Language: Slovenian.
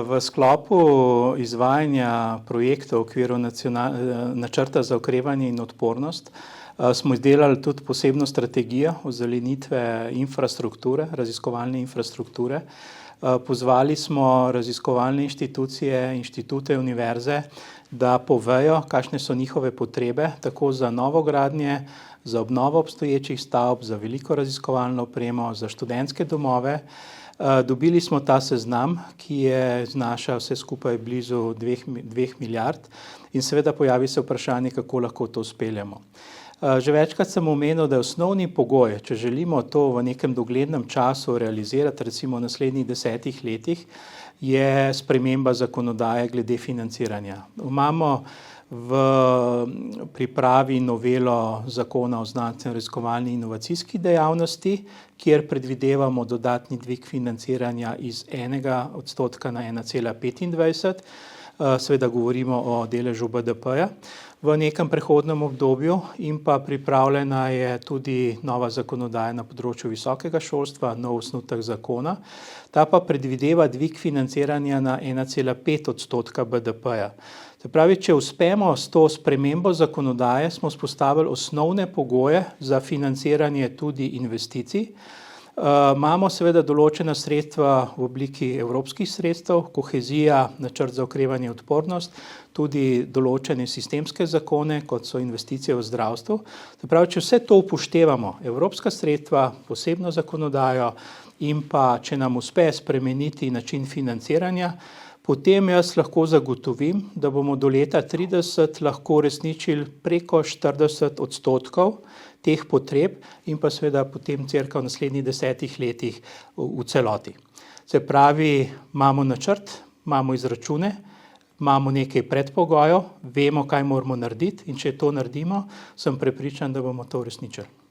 V sklopu izvajanja projektov v okviru načrta za okrevanje in odpornost smo izdelali tudi posebno strategijo ozelenitve infrastrukture, raziskovalne infrastrukture. Pozvali smo raziskovalne inštitucije, inštitute, univerze, da povejo, kakšne so njihove potrebe, tako za novogradnje, za obnovo obstoječih stavb, za veliko raziskovalno opremo, za študentske domove. Dobili smo ta seznam, ki je znaša vse skupaj blizu 2 milijard in seveda pojavi se vprašanje, kako lahko to speljemo. Že večkrat sem omenil, da je osnovni pogoj, če želimo to v nekem doglednem času realizirati, recimo v naslednjih 10 letih, je sprememba zakonodaje glede financiranja. Imamo v pripravi novelo zakona o znanstveno-raziskovalni in inovacijski dejavnosti, kjer predvidevamo dodatni dvig financiranja iz 1% na 1,25%. Seveda govorimo o deležu BDP-ja v nekem prehodnem obdobju in pa pripravljena je tudi nova zakonodaja na področju visokega šolstva, nov osnutek zakona. Ta pa predvideva dvig financiranja na 1,5% BDP-ja. Se pravi, če uspemo s to spremembo zakonodaje, smo vzpostavili osnovne pogoje za financiranje tudi investicij. Imamo seveda določena sredstva v obliki evropskih sredstev, kohezija, načrt za okrevanje in odpornost, tudi določene sistemske zakone, kot so investicije v zdravstvu. Se pravi, če vse to upoštevamo, evropska sredstva, posebno zakonodajo in pa, če nam uspe spremeniti način financiranja, potem jaz lahko zagotovim, da bomo do leta 2030 lahko uresničili preko 40% teh potreb in pa seveda potem cirka v naslednjih 10 letih v celoti. Se pravi, imamo načrt, imamo izračune, imamo nekaj predpogojev, vemo, kaj moramo narediti in če to naredimo, sem prepričan, da bomo to uresničili.